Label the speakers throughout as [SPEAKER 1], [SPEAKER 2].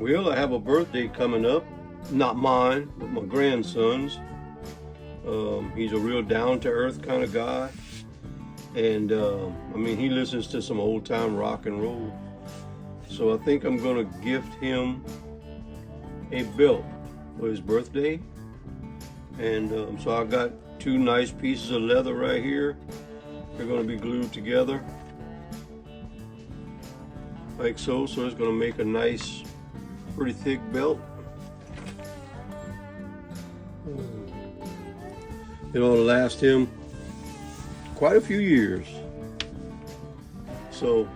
[SPEAKER 1] Well, I have a birthday coming up. Not mine, but my grandson's. He's a real down-to-earth kind of guy. And I mean, he listens to some old-time rock and roll. So I think I'm going to gift him a belt for his birthday. And so I got two nice pieces of leather right here. They're going to be glued together like so. So it's going to make a nice, pretty thick belt. It ought to last him quite a few years. So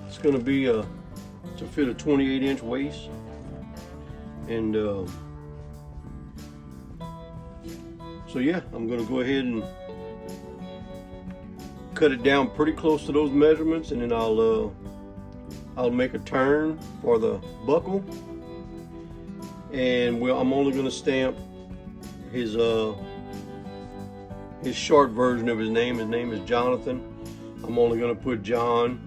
[SPEAKER 1] it's going to be to fit a 28-inch waist, and so yeah, I'm going to go ahead and cut it down pretty close to those measurements, and then I'll make a turn for the buckle, and I'm only going to stamp his short version of his name. His name is Jonathan. I'm only going to put John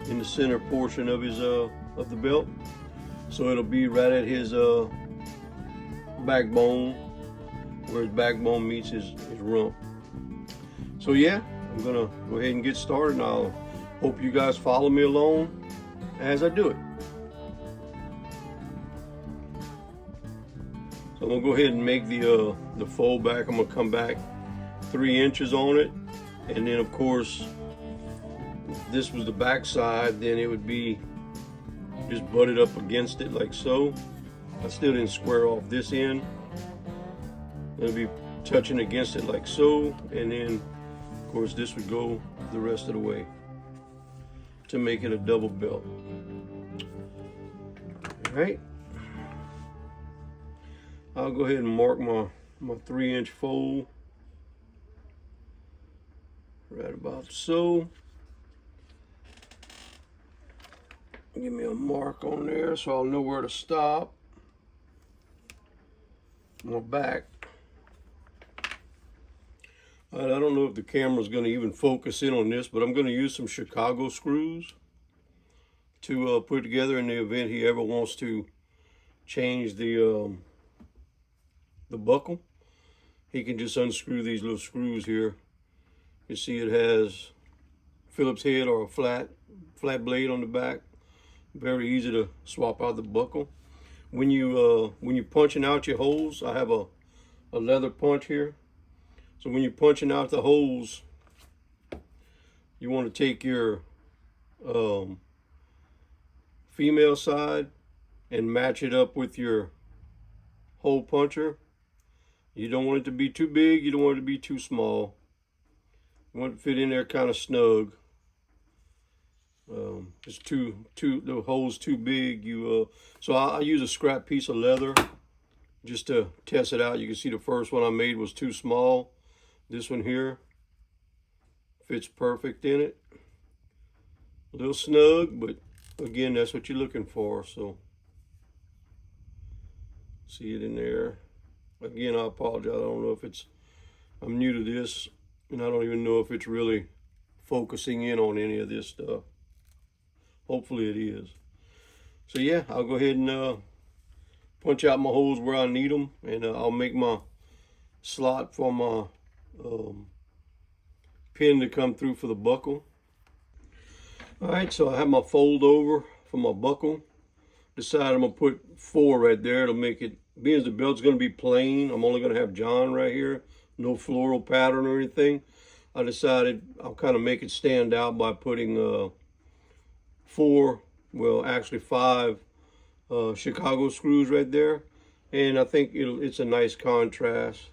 [SPEAKER 1] in the center portion of his of the belt, so it'll be right at his backbone, where his backbone meets his rump. So yeah, I'm gonna go ahead and get started, and I'll hope you guys follow me along as I do it. So I'm gonna go ahead and make the fold back. I'm gonna come back 3 inches on it, and then of course, if this was the back side, then it would be just butted up against it like so. I still didn't square off this end. It'll be touching against it like so, and then of course this would go the rest of the way to make it a double belt. All right. I'll go ahead and mark my 3-inch fold right about so. Give me a mark on there so I'll know where to stop. My back. I don't know if the camera's going to even focus in on this, but I'm going to use some Chicago screws to put together in the event he ever wants to change the buckle. He can just unscrew these little screws here. You see it has Phillips head or a flat blade on the back. Very easy to swap out the buckle. When you're punching out your holes, I have a leather punch here. So when you're punching out the holes, you want to take your female side and match it up with your hole puncher. You don't want it to be too big, you don't want it to be too small. You want it to fit in there kind of snug. It's the hole's too big. So I use a scrap piece of leather just to test it out. You can see the first one I made was too small. This one here fits perfect in it. A little snug, but again, that's what you're looking for. So see it in there. Again, I apologize. I don't know if I'm new to this, and I don't even know if it's really focusing in on any of this stuff. Hopefully it is. So yeah, I'll go ahead and punch out my holes where I need them, and I'll make my slot for my pin to come through for the buckle. All right, so I have my fold over for my buckle. Decided I'm gonna put 4 right there. It'll make it, being as the belt's gonna be plain, I'm only gonna have John right here, no floral pattern or anything. I decided I'll kind of make it stand out by putting 4, well actually 5 Chicago screws right there, and I think it's a nice contrast.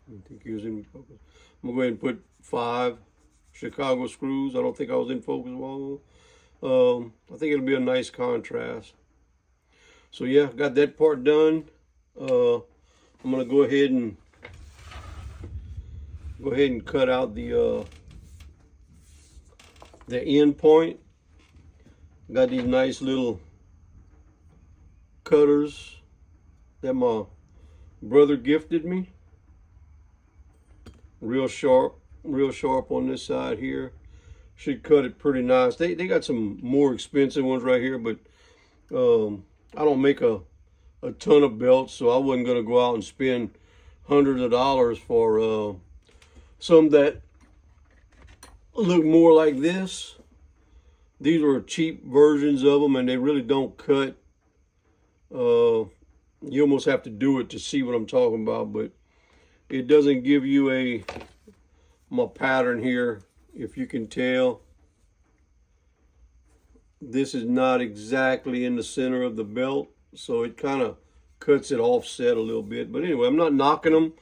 [SPEAKER 1] I think he was in focus. I'm gonna go ahead and put 5 Chicago screws. I don't think I was in focus well. I think it'll be a nice contrast. So yeah, got that part done. I'm gonna go ahead and cut out the end point. Got these nice little cutters that my brother gifted me. Real sharp on this side here. should cut it pretty nice. They got some more expensive ones right here, but I don't make a ton of belts, so I wasn't going to go out and spend hundreds of dollars for some that look more like this. These are cheap versions of them, and they really don't cut. You almost have to do it to see what I'm talking about, but it doesn't give you my pattern here. If you can tell, this is not exactly in the center of the belt, so it kind of cuts it offset a little bit. But anyway, I'm not knocking them.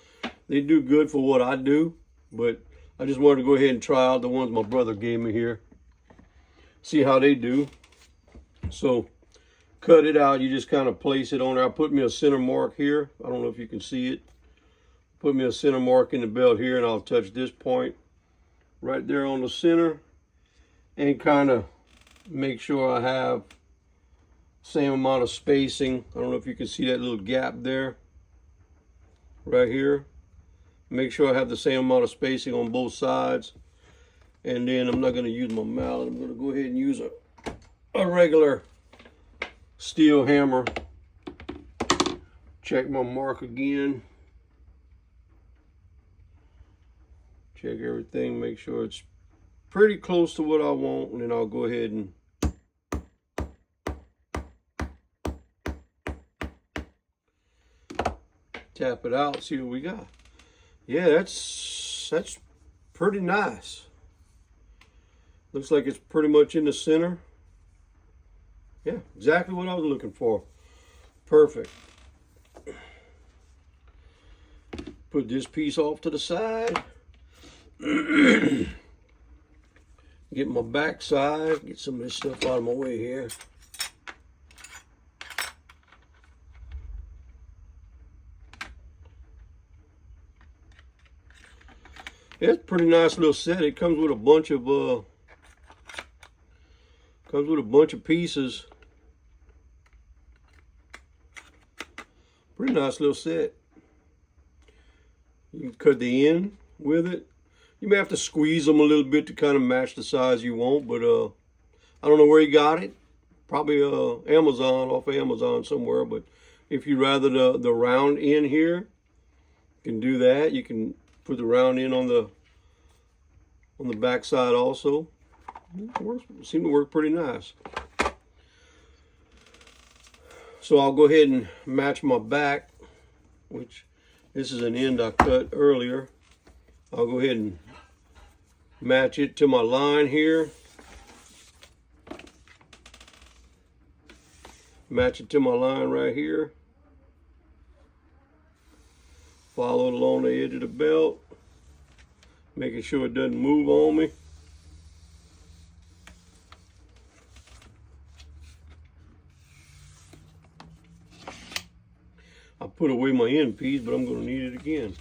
[SPEAKER 1] They do good for what I do, but I just wanted to go ahead and try out the ones my brother gave me here. See how they do. So cut it out. You just kind of place it on there. I put me a center mark here. I don't know if you can see it. Put me a center mark in the belt here, and I'll touch this point right there on the center and kind of make sure I have same amount of spacing. I don't know if you can see that little gap there right here. Make sure I have the same amount of spacing on both sides. And then I'm not going to use my mallet. I'm going to go ahead and use a regular steel hammer. Check my mark again. Check everything, make sure it's pretty close to what I want, and then I'll go ahead and tap it out, see what we got. Yeah, that's pretty nice. Looks like it's pretty much in the center. Yeah, exactly what I was looking for. Perfect. Put this piece off to the side. Get my back side, get some of this stuff out of my way here. Yeah, it's a pretty nice little set. It comes with a bunch of pieces. Pretty nice little set. You can cut the end with it. You may have to squeeze them a little bit to kind of match the size you want, but I don't know where you got it. Probably Amazon, off of Amazon somewhere. But if you rather the round end here, you can do that. You can put the round end on the back side also. It works, seemed to work pretty nice. So I'll go ahead and match my back, which this is an end I cut earlier. I'll go ahead and match it to my line here. Match it to my line right here. Follow it along the edge of the belt, making sure it doesn't move on me. I put away my end piece, but I'm going to need it again.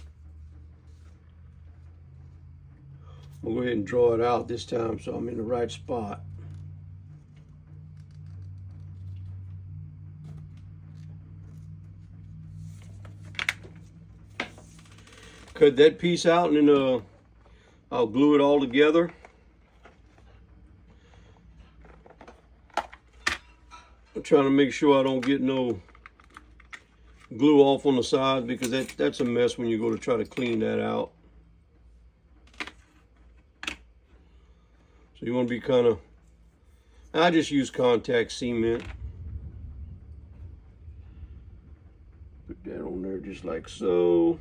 [SPEAKER 1] I'll go ahead and draw it out this time so I'm in the right spot. Cut that piece out, and then I'll glue it all together. I'm trying to make sure I don't get no glue off on the sides, because that's a mess when you go to try to clean that out. So you want to be kind of, I just use contact cement. Put that on there just like so.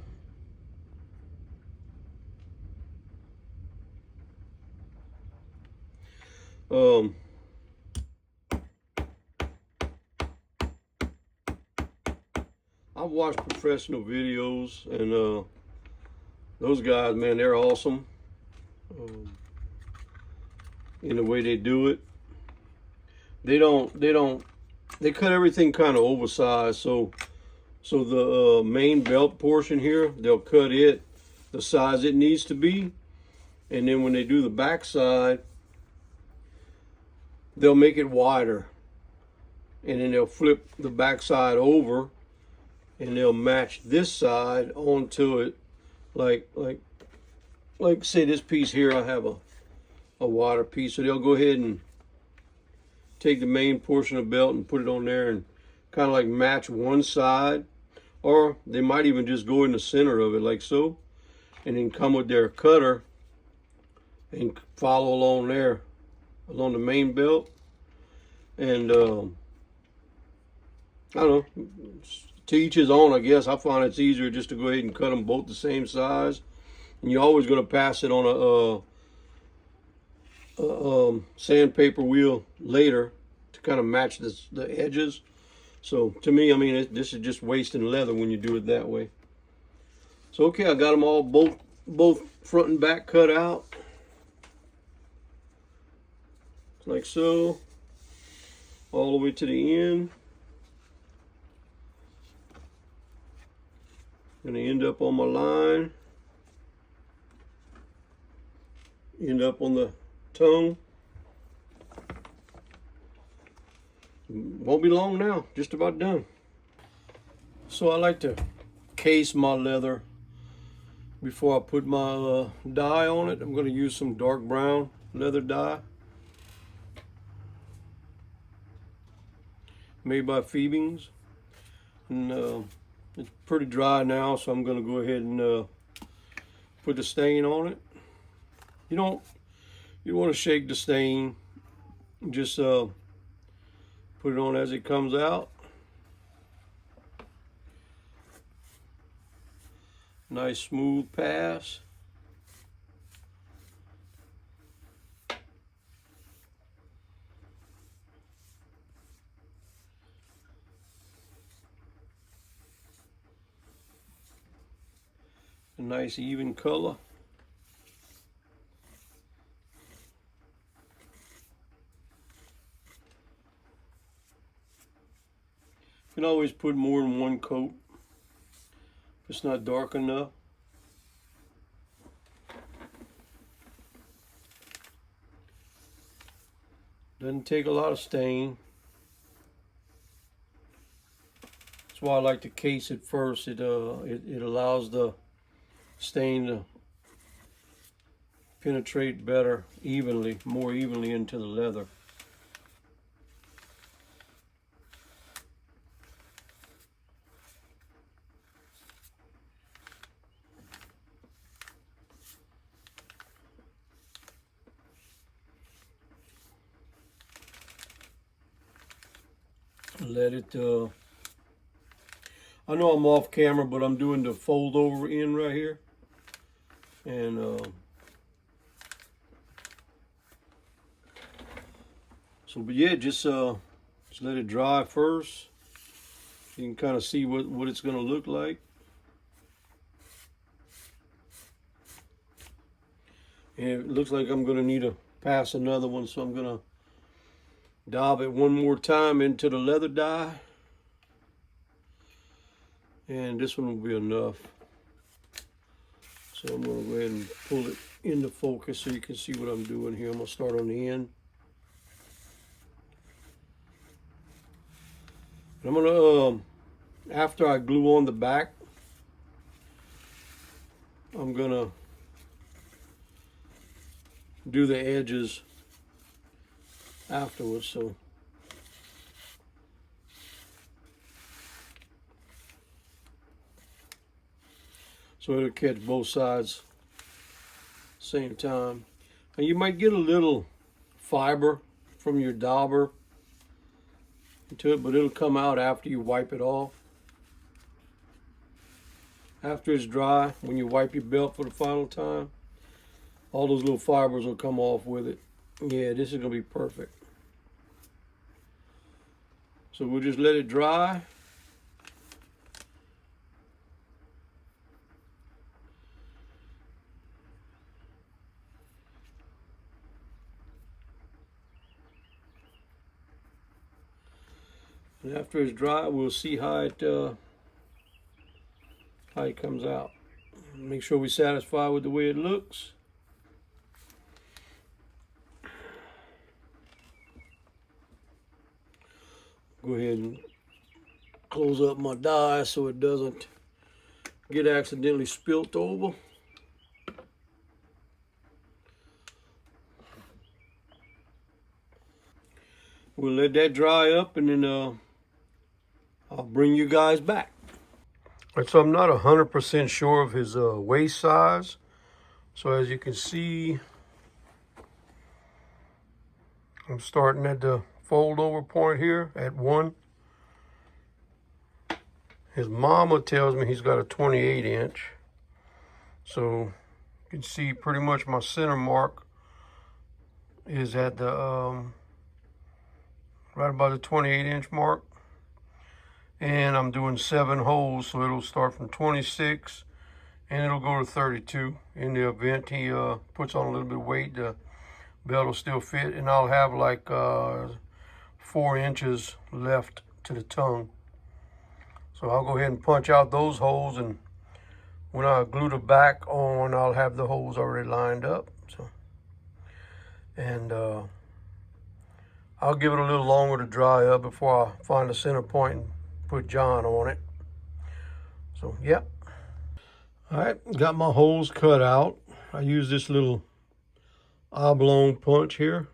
[SPEAKER 1] I've watched professional videos, and those guys, man, they're awesome in the way they do it. They cut everything kind of oversized, so the main belt portion here, they'll cut it the size it needs to be, and then when they do the back side, they'll make it wider, and then they'll flip the back side over, and they'll match this side onto it, like say this piece here, I have a a wider piece. So they'll go ahead and take the main portion of the belt and put it on there and kind of like match one side, or they might even just go in the center of it like so, and then come with their cutter and follow along there along the main belt. And I don't know, to each his own, I guess. I find it's easier just to go ahead and cut them both the same size, and you're always going to pass it on a sandpaper wheel later to kind of match the edges. So to me, I mean, this is just wasting leather when you do it that way. So okay, I got them all both front and back cut out like so, all the way to the end. Gonna end up on my line, end up on the tongue. Won't be long now, just about done. So I like to case my leather before I put my dye on it. I'm going to use some dark brown leather dye made by Phoebing's, and it's pretty dry now, so I'm going to go ahead and put the stain on it. You want to shake the stain, just put it on as it comes out. Nice smooth pass. A nice even color. You can always put more than one coat if it's not dark enough. Doesn't take a lot of stain. That's why I like to case it first. It allows the stain to penetrate better, more evenly into the leather. Let it, I know I'm off camera, but I'm doing the fold over end right here. And but yeah, just let it dry first. You can kind of see what it's going to look like. And it looks like I'm going to need to pass another one, so I'm going to dab it one more time into the leather dye, and this one will be enough. So I'm going to go ahead and pull it into focus so you can see what I'm doing here. I'm going to start on the end. And I'm going to, after I glue on the back, I'm going to do the edges afterwards, so it'll catch both sides same time. And you might get a little fiber from your dauber into it, but it'll come out after you wipe it off. After it's dry, when you wipe your belt for the final time, all those little fibers will come off with it. Yeah, this is gonna be perfect. So we'll just let it dry. And after it's dry, we'll see how it comes out. Make sure we're satisfied with the way it looks. Go ahead and close up my dye so it doesn't get accidentally spilt over. we'll let that dry up, and then I'll bring you guys back. All right, so I'm not 100% sure of his waist size. So as you can see, I'm starting at the fold over point here at 1. His mama tells me he's got a 28 inch. So you can see pretty much my center mark is at the right about the 28 inch mark. And I'm doing 7 holes, so it'll start from 26 and it'll go to 32. In the event he puts on a little bit of weight, the belt will still fit, and I'll have like 4 inches left to the tongue. So I'll go ahead and punch out those holes, and when I glue the back on, I'll have the holes already lined up. So, and I'll give it a little longer to dry up before I find a center point and put John on it. So, yep. All right, got my holes cut out. I use this little oblong punch here.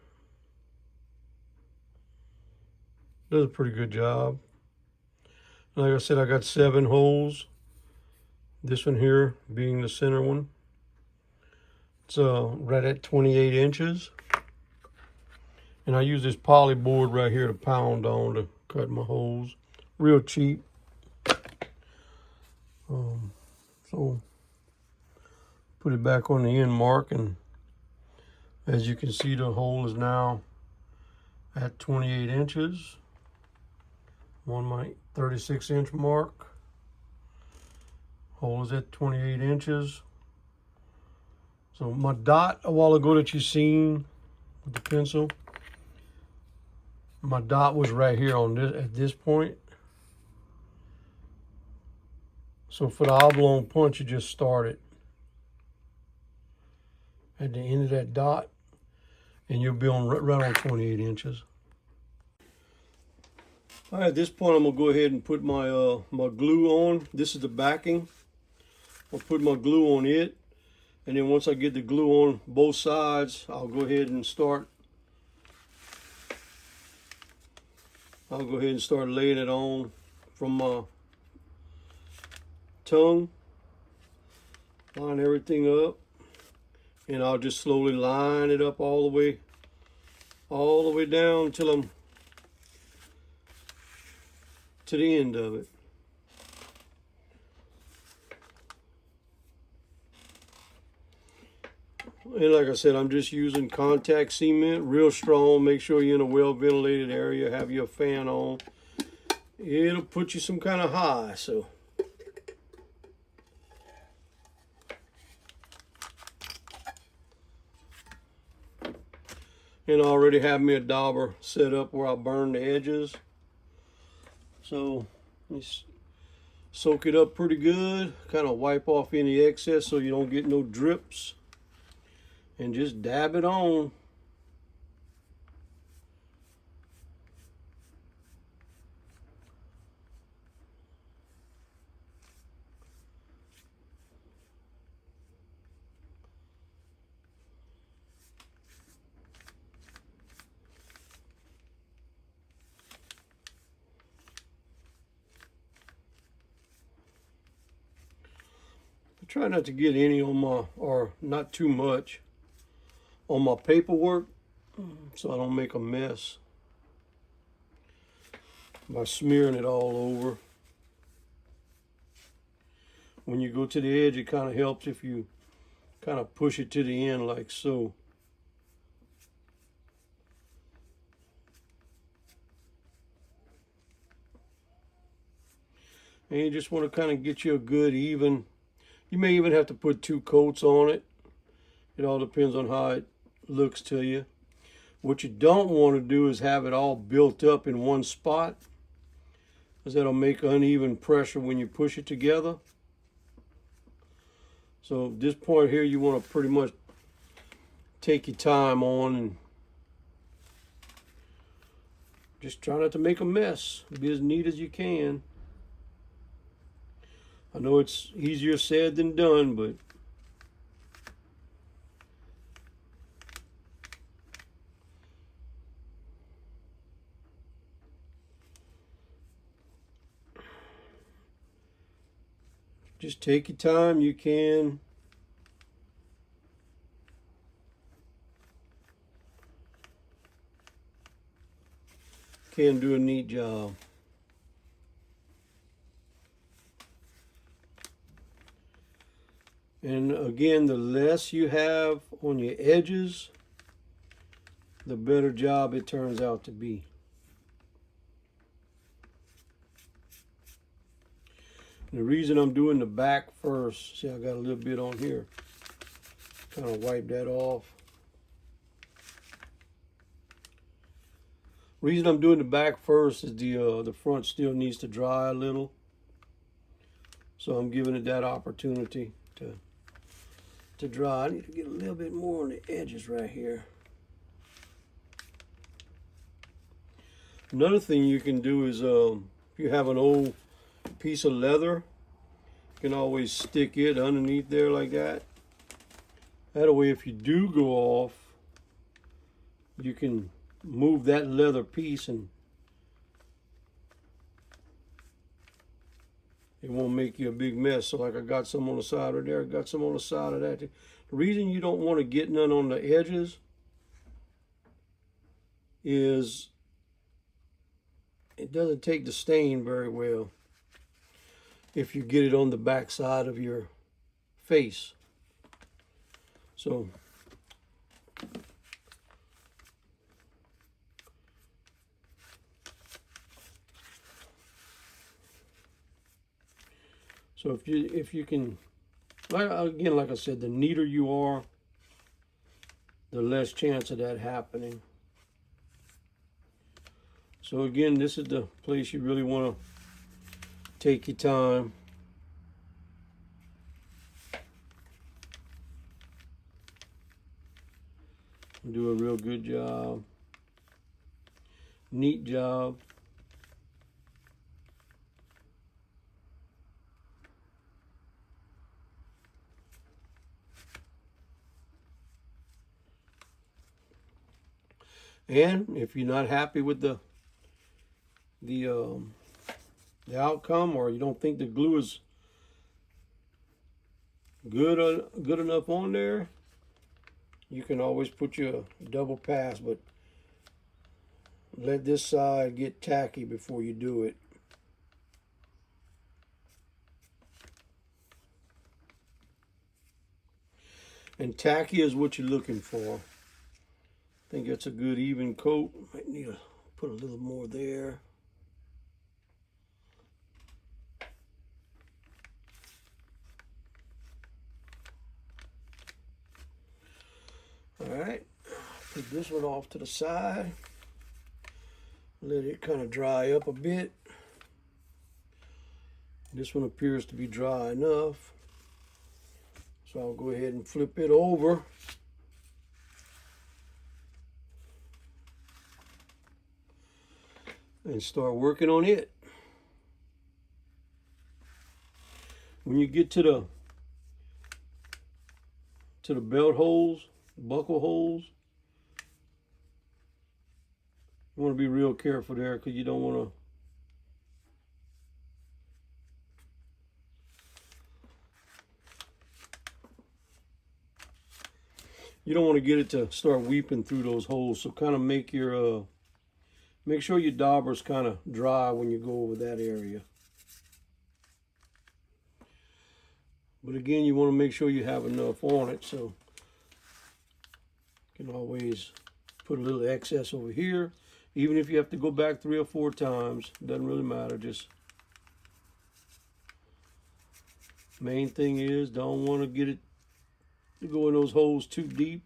[SPEAKER 1] Does a pretty good job. Like I said, I got 7 holes. This one here being the center one. It's right at 28 inches. And I use this poly board right here to pound on to cut my holes. Real cheap. So put it back on the end mark, and as you can see, the hole is now at 28 inches. On my 36 inch mark. Hole is at 28 inches. So my dot a while ago that you seen with the pencil, my dot was right here on this at this point. So for the oblong punch, you just start it at the end of that dot, and you'll be on right on 28 inches. All right, at this point, I'm gonna go ahead and put my my glue on. This is the backing. I'll put my glue on it, and then once I get the glue on both sides, I'll go ahead and start. I'll go ahead and start laying it on from my tongue. Line everything up, and I'll just slowly line it up all the way down until I'm to the end of it. And like I said, I'm just using contact cement, real strong. Make sure you're in a well ventilated area, have your fan on. It'll put you some kind of high, so. And I already have me a dauber set up where I'll burn the edges. So just soak it up pretty good, kind of wipe off any excess so you don't get no drips, and just dab it on. Try not to get any on my, or not too much, on my paperwork so I don't make a mess by smearing it all over. When you go to the edge, it kind of helps if you kind of push it to the end like so. And you just want to kind of get you a good even. You may even have to put 2 coats on it. It all depends on how it looks to you. What you don't want to do is have it all built up in one spot, because that'll make uneven pressure when you push it together. So at this point here, you want to pretty much take your time on and just try not to make a mess. Be as neat as you can. I know it's easier said than done, but Just take your time. You can do a neat job. And again, the less you have on your edges, the better job it turns out to be. And the reason I'm doing the back first, see I got a little bit on here, kind of wipe that off. Reason I'm doing the back first is the front still needs to dry a little. So I'm giving it that opportunity to dry. I need to get a little bit more on the edges right here. Another thing you can do is if you have an old piece of leather, you can always stick it underneath there like that. That way if you do go off, you can move that leather piece and it won't make you a big mess. So like I got some on the side of there, I got some on the side of that. The reason you don't want to get none on the edges is it doesn't take the stain very well if you get it on the back side of your face. So if you can, like I said, the neater you are, the less chance of that happening. So again, this is the place you really want to take your time. And do a real good job. Neat job. And if you're not happy with the outcome, or you don't think the glue is good enough on there, you can always put your double pass, but let this side get tacky before you do it. And tacky is what you're looking for. I think that's a good even coat. Might need to put a little more there. All right, put this one off to the side. Let it kind of dry up a bit. This one appears to be dry enough. So I'll go ahead and flip it over. And start working on it. When you get to the belt holes, buckle holes, you want to be real careful there, because you don't want to get it to start weeping through those holes. So kind of make your make sure your dauber's kind of dry when you go over that area. But again, you want to make sure you have enough on it, so you can always put a little excess over here. Even if you have to go back 3 or 4 times, doesn't really matter. Just main thing is, don't want to get it to go in those holes too deep.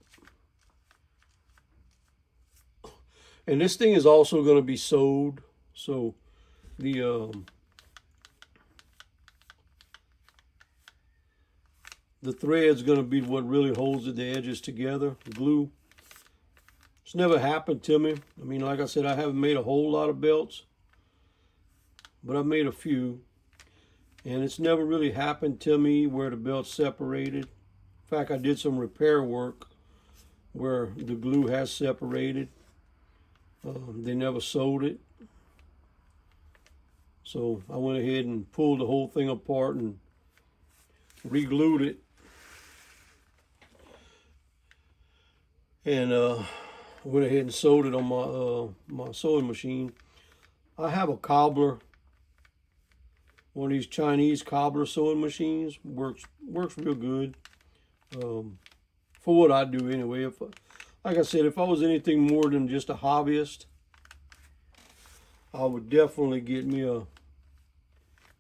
[SPEAKER 1] And this thing is also going to be sewed, so the thread's going to be what really holds the edges together, the glue. It's never happened to me. I mean, like I said, I haven't made a whole lot of belts, but I've made a few. And it's never really happened to me where the belt's separated. In fact, I did some repair work where the glue has separated. They never sewed it. So I went ahead and pulled the whole thing apart and re-glued it, and went ahead and sewed it on my sewing machine. I have a cobbler, one of these Chinese cobbler sewing machines. Works real good for what I do anyway. Like I said, if I was anything more than just a hobbyist, I would definitely get me a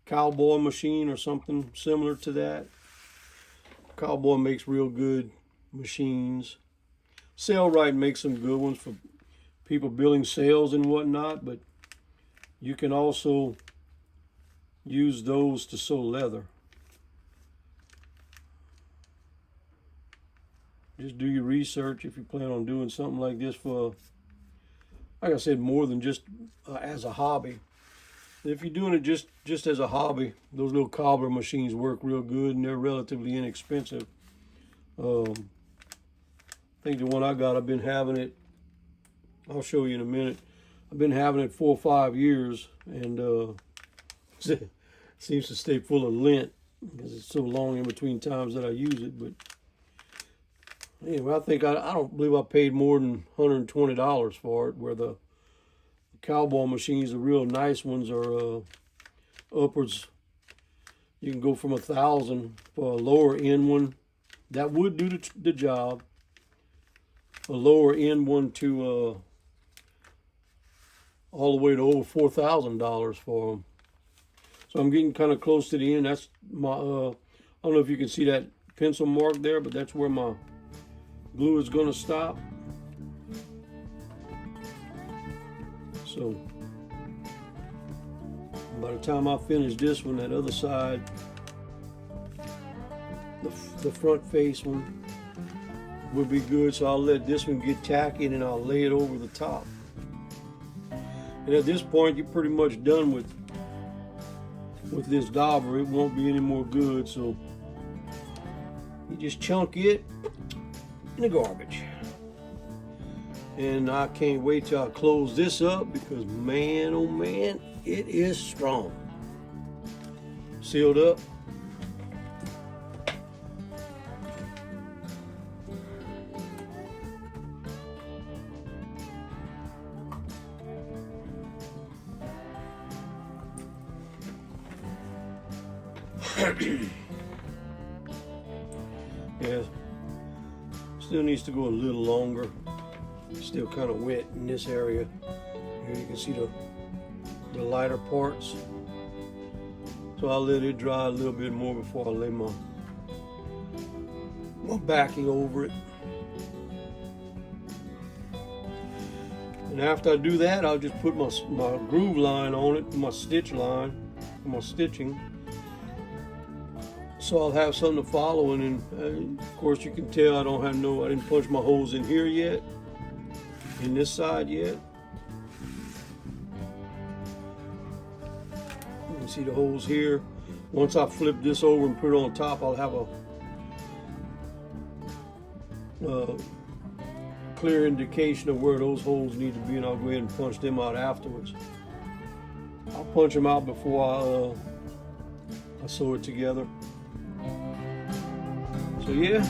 [SPEAKER 1] cowboy machine or something similar to that. Cowboy makes real good machines. Sailrite makes some good ones for people building sails and whatnot, but you can also use those to sew leather. Just do your research if you plan on doing something like this for, like I said, more than just as a hobby. If you're doing it just as a hobby, those little cobbler machines work real good and they're relatively inexpensive. I think the one I got, I've been having it, I'll show you in a minute. I've been having it 4 or 5 years, and it seems to stay full of lint because it's so long in between times that I use it. But anyway, I think I don't believe I paid more than $120 for it, where the cowboy machines, the real nice ones, are upwards. You can go from $1,000 for a lower end one that would do the job. A lower end one to all the way to over $4,000 for them. So I'm getting kind of close to the end. That's my, I don't know if you can see that pencil mark there, but that's where my glue is going to stop. So by the time I finish this one, that other side, the front face one, will be good. So I'll let this one get tacky and I'll lay it over the top. And at this point, you're pretty much done with this dauber. It won't be any more good, so you just chunk it in the garbage. And I can't wait till I close this up, because man, oh man, it is strong. Sealed up. Yeah, still needs to go a little longer. Still kind of wet in this area. Here you can see the lighter parts. So I'll let it dry a little bit more before I lay my backing over it. And after I do that, I'll just put my groove line on it, my stitch line, my stitching. So I'll have something to follow, and then of course you can tell I didn't punch my holes in here yet, in this side yet. You can see the holes here. Once I flip this over and put it on top, I'll have a clear indication of where those holes need to be, and I'll go ahead and punch them out afterwards. I'll punch them out before I sew it together. So yeah,